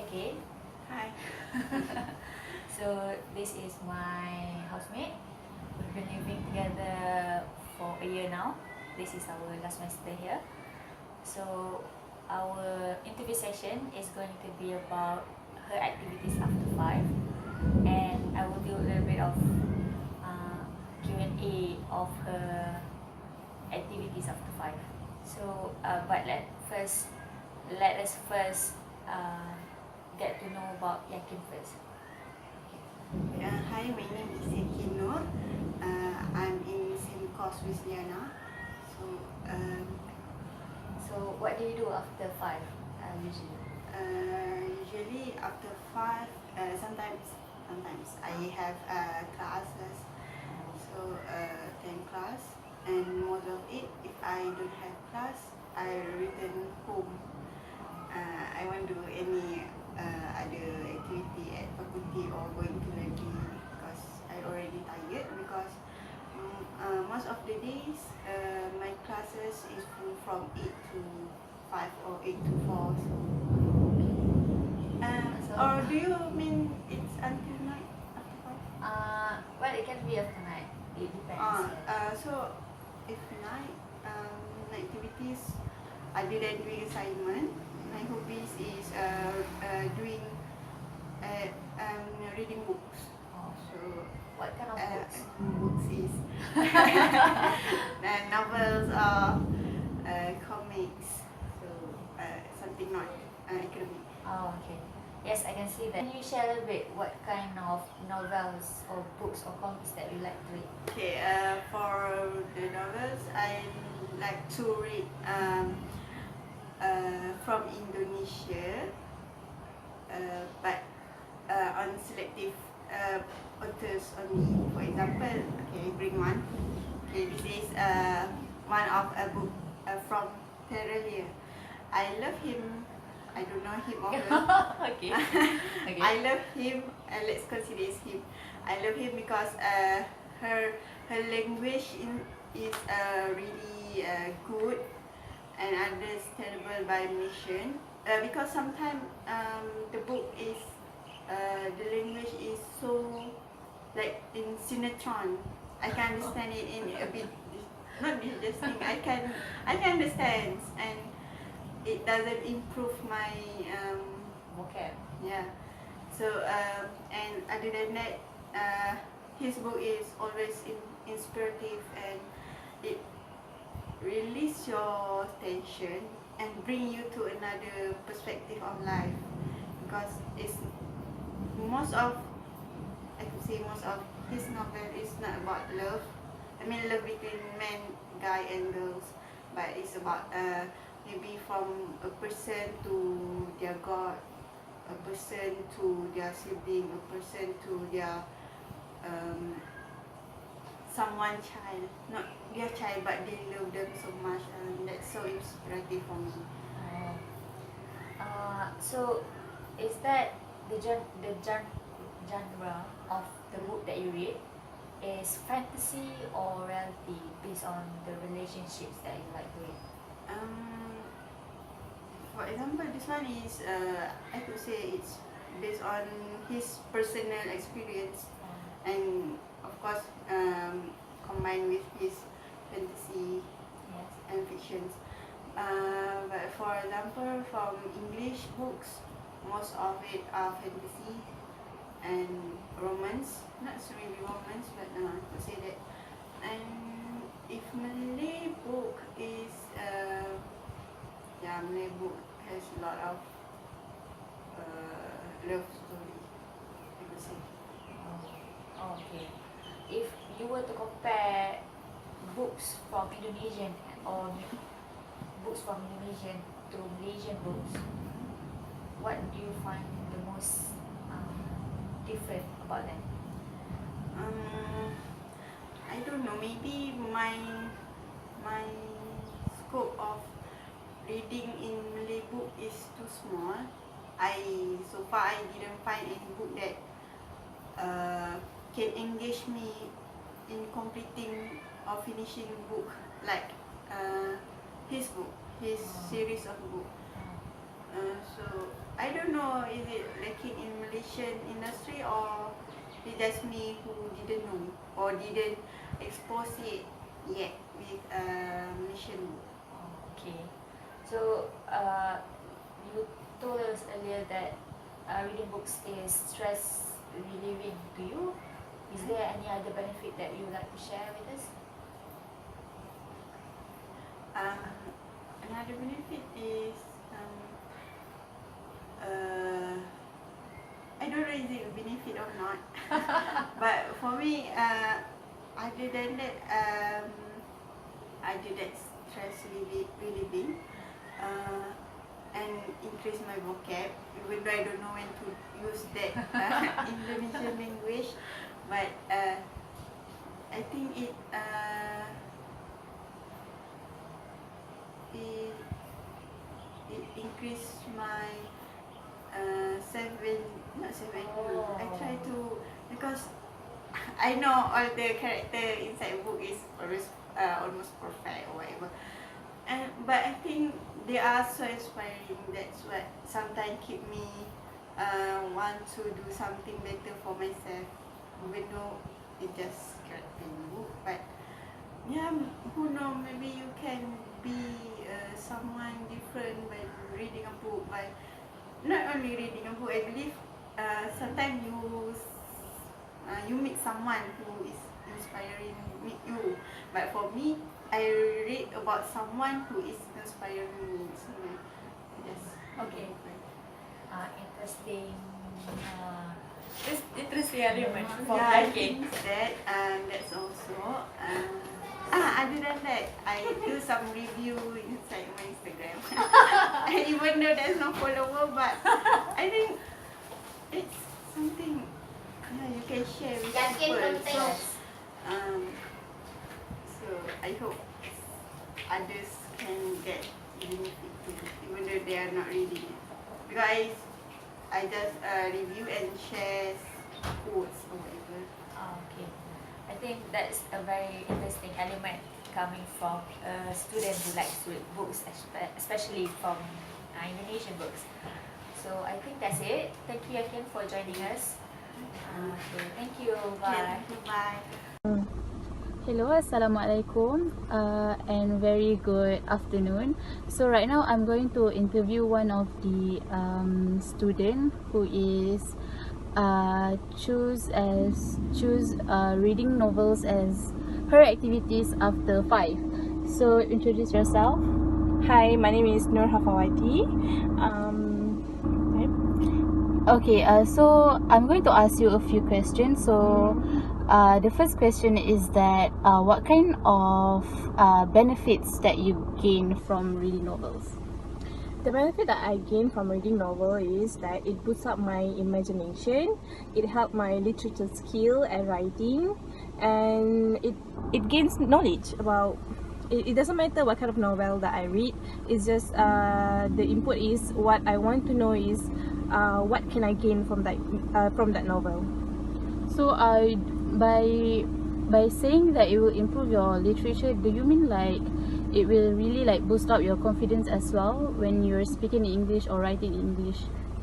okay? Hi. So this is my housemate. We've been living together for a year now. This is our last semester here. So our interview session is going to be about her activities after 5, and I will do a little bit of Q&A of her activities after 5. So but let us first get to know about Yakin first. Hi, my name is Yakin Noor. I'm in same course with Liana. So what do you do after 5 usually? Usually after 5, sometimes I have classes. So 10 class, and most of it, if I don't have class, I return home. I won't do any other activity at faculty or going to library because I already tired because most of the days my classes is full from 8 to 5 or 8 to 4. Or do you mean it's until night after 5? Well, it can be after night. It depends. So if night activities other than doing assignment, my hobbies is doing reading books. Oh. So What kind of books? books is novels or comics. So something not academic. Oh, okay. Yes, I can see that. Can you share a little bit what kind of novels or books or comics that you like to read? Okay, for the novels, I like to read from Indonesia, but on selective authors only. For example, okay, bring one. Okay, this is one of a book from Terelia. I love him. I don't know him or her. Okay. Okay. I love him. Let's consider it's him. I love him because her language is really good and understandable by Malaysian. Because sometimes the book is the language is so like in Sinetron. I can understand it in a bit not disgusting. I can understand, and it doesn't improve my Vocab. yeah. So and other than that, his book is always inspirative, and it release your tension and bring you to another perspective of life, because it's most of I could say most of his novel is not about love. I mean love between men, guy and girls, but it's about maybe from a person to their God, a person to their sibling, a person to their someone child, not their child, but they love them so much, and that's so inspirative for me. So is that the genre of the book that you read is fantasy or reality based on the relationships that you like to read? For example, this one is I could say it's based on his personal experience, and of course combined with his fantasy Yes. and fictions. But for example, from English books, most of it are fantasy and romance. Not really romance, but I could say that. And if Malay book is Malay book has a lot of love story, I could say. Oh, okay. If you were to compare books from Indonesian or books from Indonesian to Malaysian books, what do you find the most different about them? I don't know. Maybe my scope of reading in Malay book is too small. So far I didn't find any book that can engage me in completing or finishing book like his book, his series of book. So I don't know know, is it lacking in Malaysian industry, or it's just me who didn't know or didn't expose it yet with Malaysian book. Okay. So you told us earlier that reading books is stress relieving to you. Is there any other benefit that you would like to share with us? Another benefit is I don't know is it a benefit or not, but for me, other than that, other than stress relieving, and increase my vocab, even though I don't know when to use that Indonesian language, but I think it increase my not self-value. I try to, because I know all the character inside book is almost perfect or whatever, but I think they are so inspiring. That's what sometimes keep me want to do something better for myself, even though it just character in the book. But yeah, who know, maybe you can be someone different by reading a book. By not only reading a book, I believe sometimes you meet someone who is inspiring you. But for me, I read about someone who is inspiring me. So yes, Okay. Interesting. Interesting argument for yeah, I liking. think that's also. Other than that, I do some review inside my Instagram. Even though there's no follower, but I think it's something you can share with people. So I hope others can get benefit too, even though they are not reading it. Because I just review and share quotes or whatever. Okay. I think that's a very interesting element coming from a student who likes to read books, especially from Indonesian books. So I think that's it. Thank you again for joining us. Okay, thank you. Bye. Bye. Hello, Assalamualaikum, and very good afternoon. So right now I'm going to interview one of the student who is choose reading novels as her activities after 5. So introduce yourself. Hi, my name is Nur Hafawati. Okay, so I'm going to ask you a few questions. So the first question is that what kind of benefits that you gain from reading novels? The benefit that I gain from reading novel is that it boosts up my imagination, it helps my literature skill and writing, and it gains knowledge about. It doesn't matter what kind of novel that I read. It's just the input is what I want to know is what can I gain from that novel. So by saying that it will improve your literature, do you mean like it will really like boost up your confidence as well when you're speaking in English or writing in English?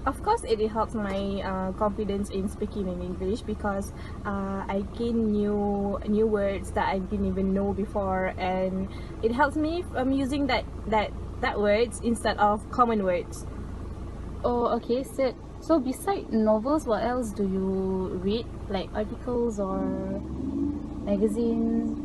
Of course, it helps my confidence in speaking in English because I gain new words that I didn't even know before, and it helps me using that words instead of common words. Oh, okay. So beside novels, what else do you read? Like articles or magazines?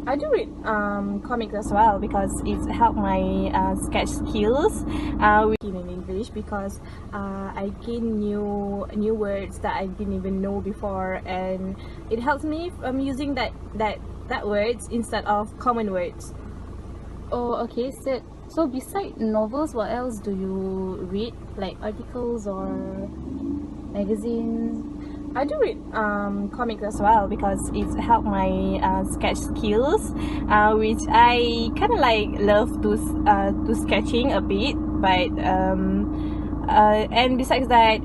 I do read comics as well because it's helped my sketch skills in English because I gain new words that I didn't even know before, and it helps me using that words instead of common words. Oh, okay. So beside novels, what else do you read? Like articles or magazines? I do read comics as well because it's helped my sketch skills, which I kind of like love to sketching a bit, but and besides that,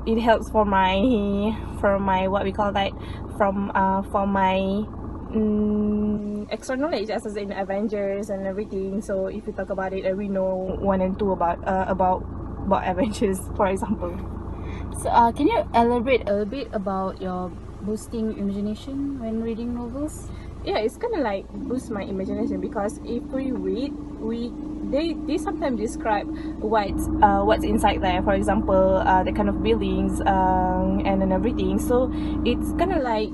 it helps for my what we call that for my extra knowledge as in Avengers and everything. So if you talk about it, we know 1 and 2 about about adventures, for example. So, can you elaborate a bit about your boosting imagination when reading novels? Yeah, it's kind of like boost my imagination, because if we read, they sometimes describe what's inside there. For example, the kind of buildings and everything. So it's kind of like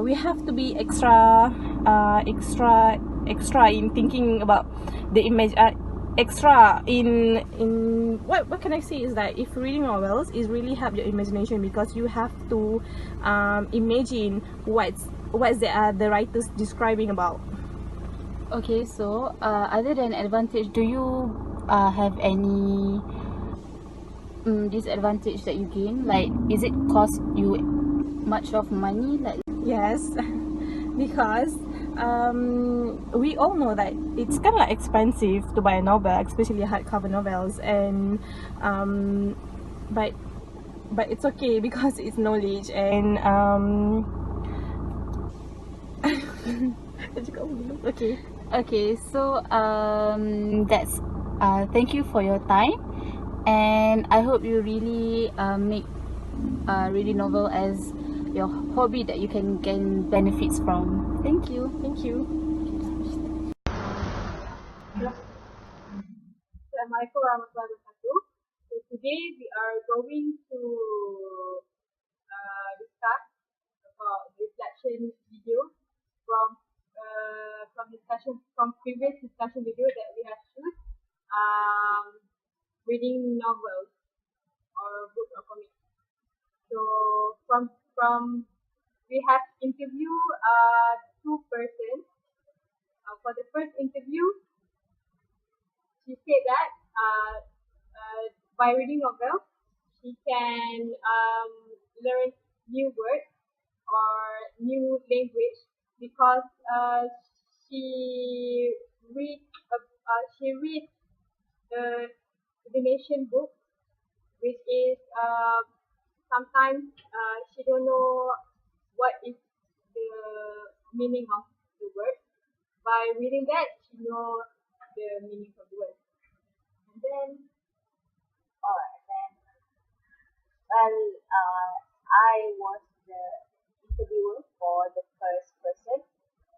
we have to be extra in thinking about the image. Extra in what can I say is that if reading novels is really help your imagination, because you have to imagine what's the writers describing about. Okay, so other than advantage, do you have any disadvantage that you gain? Like, is it cost you much of money? Like, Yes, because we all know that it's kind of like expensive to buy a novel, especially hardcover novels, and but it's okay because it's knowledge. And okay. okay, so that's thank you for your time, and I hope you really make reading novel as your hobby that you can gain benefits from. Thank you. Thank you. Assalamualaikum warahmatullahi wabarakatuh. So today we are going to discuss about the reflection video from previous discussion video that we have shoot, reading novels or book or comics. So from we have interviewed two persons. For the first interview, she said that by reading novels, she can learn new words or new language, because she read the Indonesian book, which is sometimes she don't know what is the meaning of the word. By reading that, she know the meaning of the word. And then, I was the interviewer for the first person.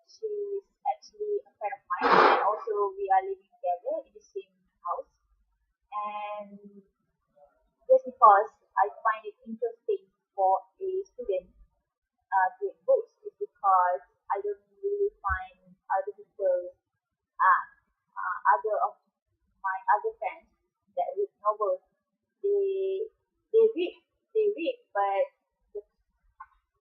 She's actually a friend of mine, and also we are living together in the same house. And just because I find it interesting for a student to read books is because I don't really find other people, other of my other friends that read novels. They they read, but the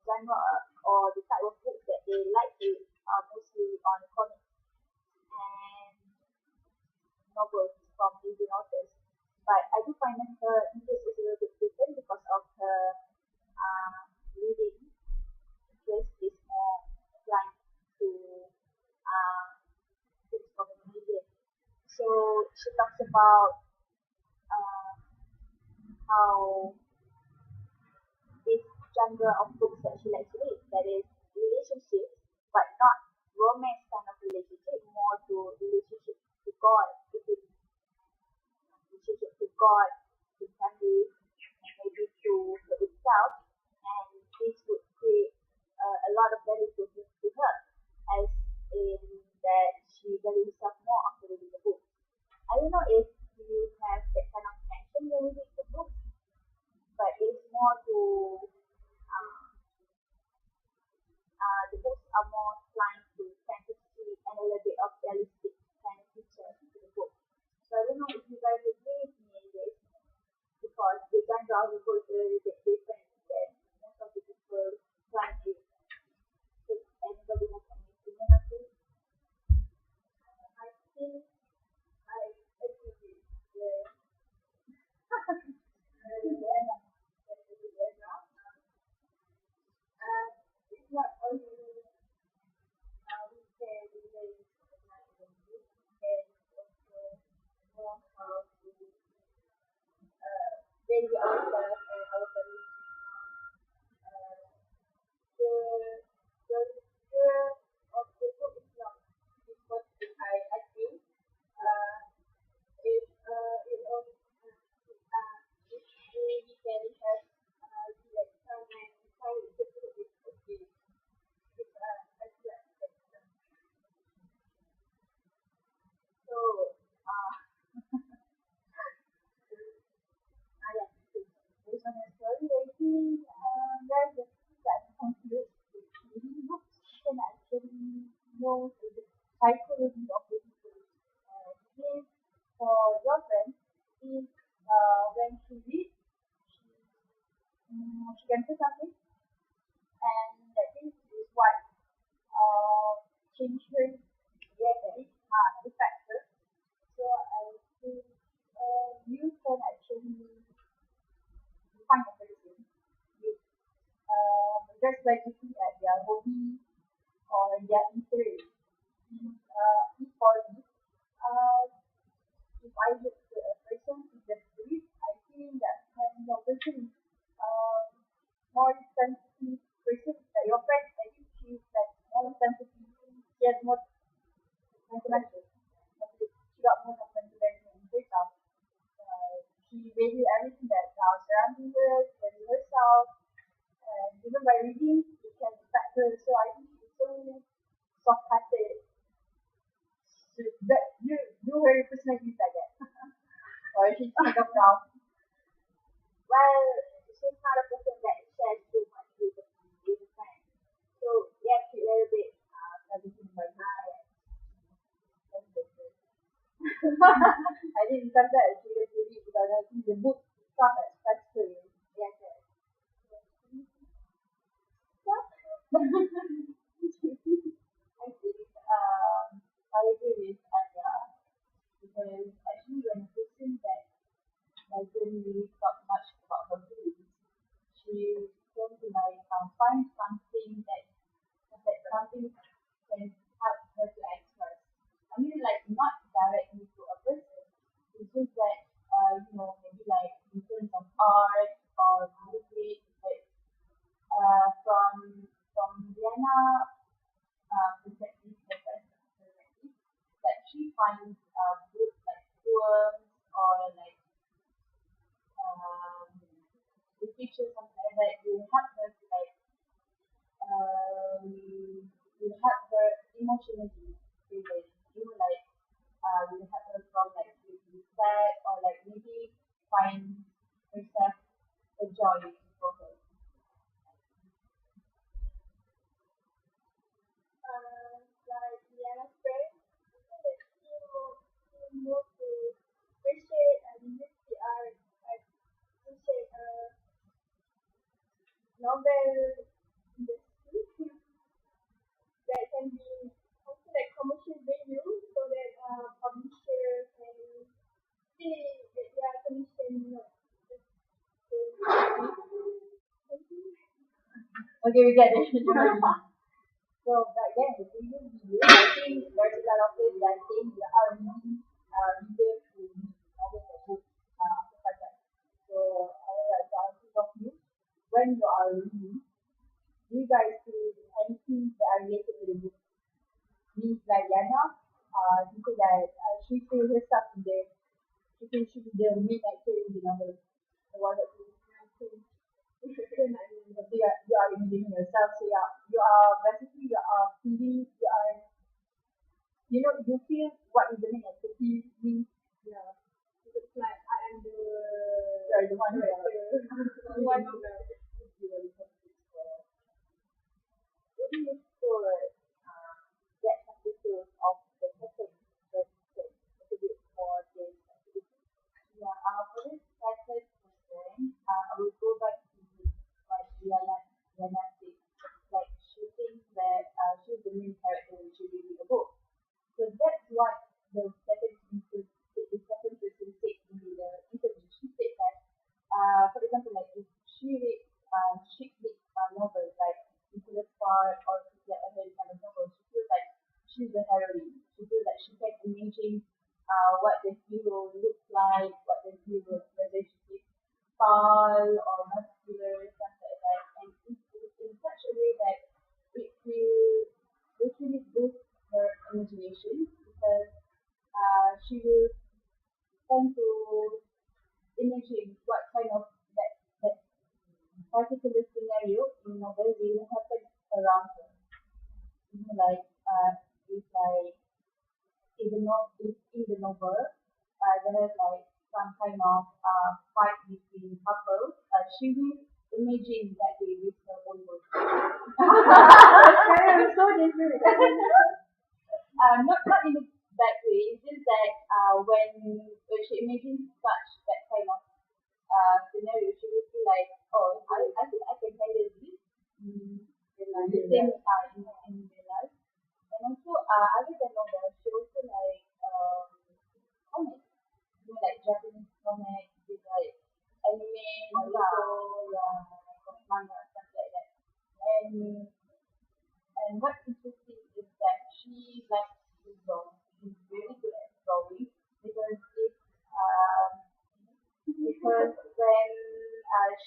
genre or the type of books that they like to are mostly on comics and novels from Asian authors. But I do find that her interest is a little bit different because of her reading interest is more inclined to books from Indonesia. So she talks about how this genre of books that she likes to read, that is relationships, but not romance kind of relationship, more to relationship to God, relationship to God, to family, and maybe to itself, and this would create a lot of value to her, as in that she values herself more after reading the book. I don't know if you have that kind of tension when you read the book, but it's more to the books are more inclined to fantasy and a little bit of realistic kind of features to the book. So I don't know if you guys agree with me in this, because the genre of the book is a little bit different than most of the people trying to. Does anybody have any opinion on this? I think I agree with the it's not only we can relate to my book, and also more how to value ourselves and our family. The the fear of the book is not because I think it also to read, she can say something, and I think this is what changed her behavior. This factor. So I think you can actually find a person with just by looking at their hobby or their interest. If for me, if I look at a person in the street, I think that kind of person is more sensitive person. Like your friend, I think she's like more sensitive. She has more sentimental. She got more sentimental in herself. She values everything that surrounding her, values herself, and even by reading, it can affect her. So I think she's so soft-hearted. So that you her personality like that, or she's kind of now. Well, she's not a person that shares too much with a friend. So yeah, she a little bit everything by her. I think sometimes she just read because I think the book itself has touched her. Yes, yes. I think I agree with Aya because actually when a person that doesn't really talk much about her feelings, she tends to like find something that something can help her to express. I mean, like not directly to a person. It's just that maybe like in terms of art or music, like from Diana perspective, that she finds books like poems or like literature something like that will help her to like will help her emotionally stable. Like will help her from like feeling sad or like maybe find herself a joy for her. Like Diana's friend, that you move to appreciate and use the art, like appreciate novel industry that can be also like commercial value so that publisher can see that they are commission. Okay, we get it. So back then, the previous video, I think there's a lot of things that think they are reading reader to read novels or books after that. So I would like to ask you of you, when you are reading, do you guys do anything that are related to the book? Means like Yana, she said that she feels herself in there. She thinks she's the main actor in the novel. The one that you you are imagining yourself. So you are basically you are feeling you feel what is the main actor means. Yeah. It's like I am the one who the one who what do you feel that episode of the second a bit more this activity? Yeah, for this second question, I will go back to like Diana said, like she thinks that she's the main character when she reads the book. So that's what the second person said in the interview. She said that, for example, like if she reads chick lit novels like Nicholas Sparks or other kind of novels, she feels like she's the heroine. She feels like she can imagine what the hero looks like, what the hero's relationship style or muscular, something like that. And it's in such a way that it will literally boost her imagination because she will tend to imagine what kind of that particular scenario in novel will happen around her. Like it's like in the novel, there is like some kind of fight between couples. She will imagine that way with her own words. So different. Not in a bad way. It's just that when she imagines such that kind of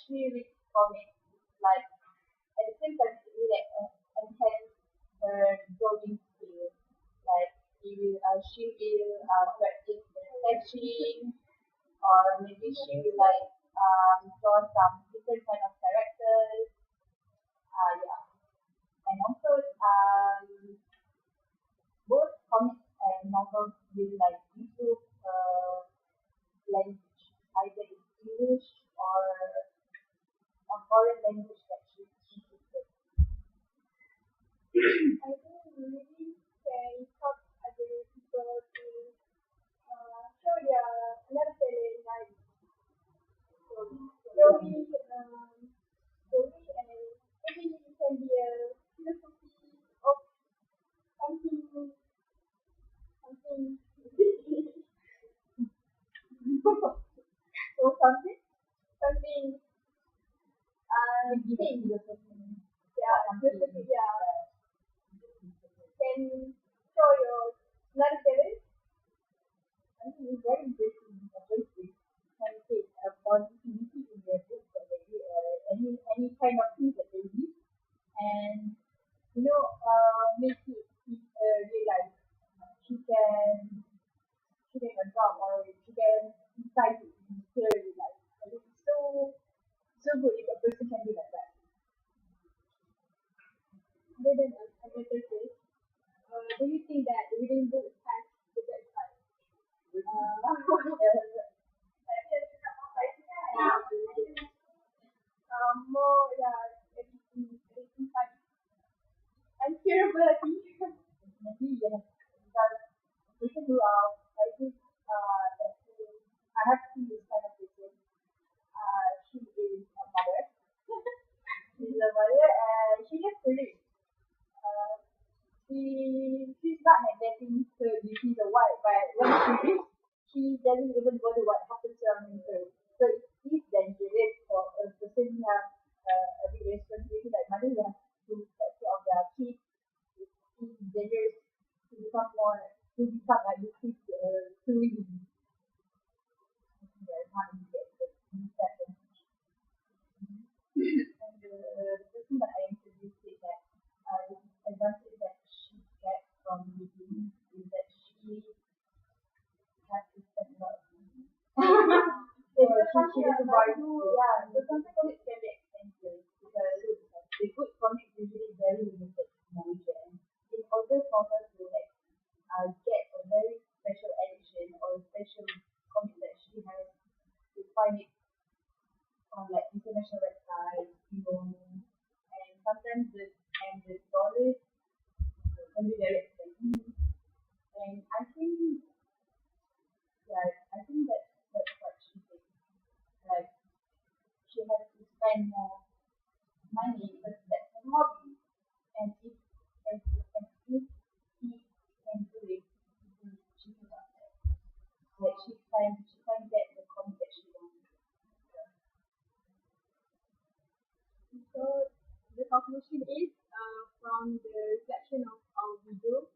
she reads comics, like at the same time it will like enhance her drawing skill. Like she will practice the sketching, or maybe she will like draw some different kind of characters. Yeah. And also both comics and novels will like improve language, either in English or a foreign language that she's interested. I think reading can help other people to show their another talent, like story, and maybe it can be a philosophy of something, something, or something, deep. Yeah, philosophy, yeah. Can show your another talent. I think it's very interesting because it can take a positivity in their books that they read, or any kind of things that they read, and make it in real life. She can adopt, or she can incite it in her real life. I think it's so good if a person can do like that. Other than another case, do you think that reading books has the best side? More, yeah, everything fine. And curability. Maybe yes, because person who I think I have seen this kind of person. She is a mother. She's a mother, and she just read. She's not neglecting her duties or what, but when she reads, she doesn't even bother what happens surrounding her. So it is dangerous for a person who have a big responsibility like mother who have to take care of their kids. It is dangerous to become addicted to reading. They're not interested in that. And the person that I introduced said that the advantage that she gets from reading is that she has to spend a lot of money. So she doesn't buy food. Yeah, so sometimes it can be expensive because the good comics usually very limited in Malaysia. And in order for her to like get a very special edition or a special comic that she has to find it on like international websites, and sometimes the dollars can be very expensive. And I think that's what she did. Like she has to spend more money because that's her hobby. And if he can do it, she can do that. Like she can get the comic that she wants. So the conclusion is from the reflection of our video,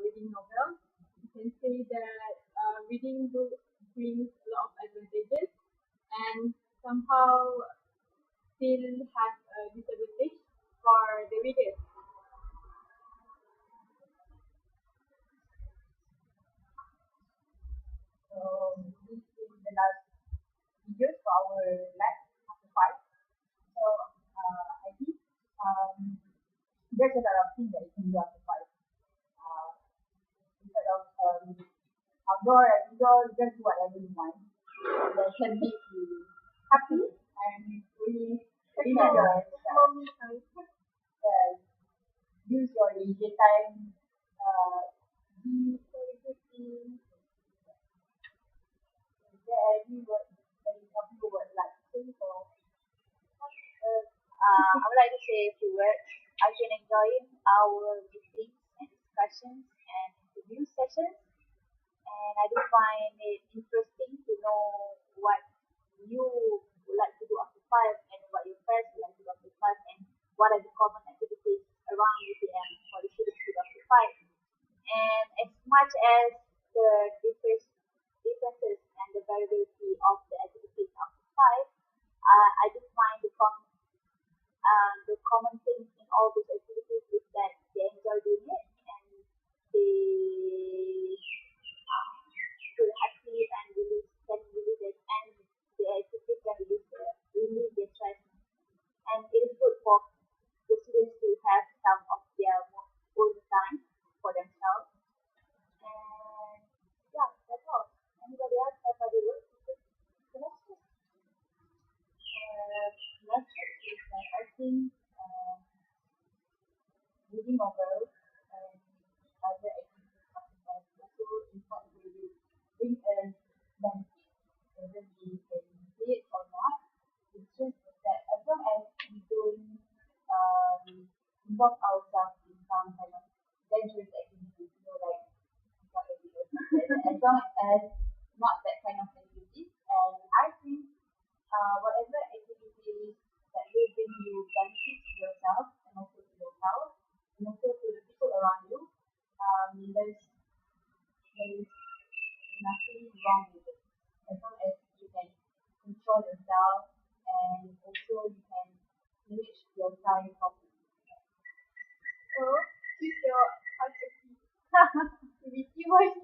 reading novel, you can say that reading books brings a lot of advantages and somehow still has a disadvantage for the readers. So this is the last video for our last chapter 5. So I think there's a lot of things that you can do after 5. Instead of outdoor and indoor, just do whatever you want. That can make you happy and really enjoy. Use your leisure time. Be productive. Is there any word that you would like to say for? I would like to say a few words. I've been enjoying our meetings and discussions and interview sessions, and I do find it interesting to know what you would like to do after 5 and what your friends would like to do after 5 and what are the common activities around UTM for the students to do after 5. And as much as the differences and the variability of the activities after 5, I the common things in all these activities is that they enjoy doing it and they feel happy and release it, and the activities can release their stress. And it is good for the students to have some of their own time for themselves. And yeah, that's all. Anybody else have other words? Next is that I think reading novels and other activities like also important to you bring a benefit, whether we can see it or not. It's just that as long as we don't involve ourselves in some kind of dangerous activities, like what activities, as long as not that kind of activities. And I think whatever activities that will bring you benefit to yourself and also to your health and also to the people around you, there is nothing wrong with it. As long as you can control yourself and also you can manage your time properly. So choose your activity. Activity wise.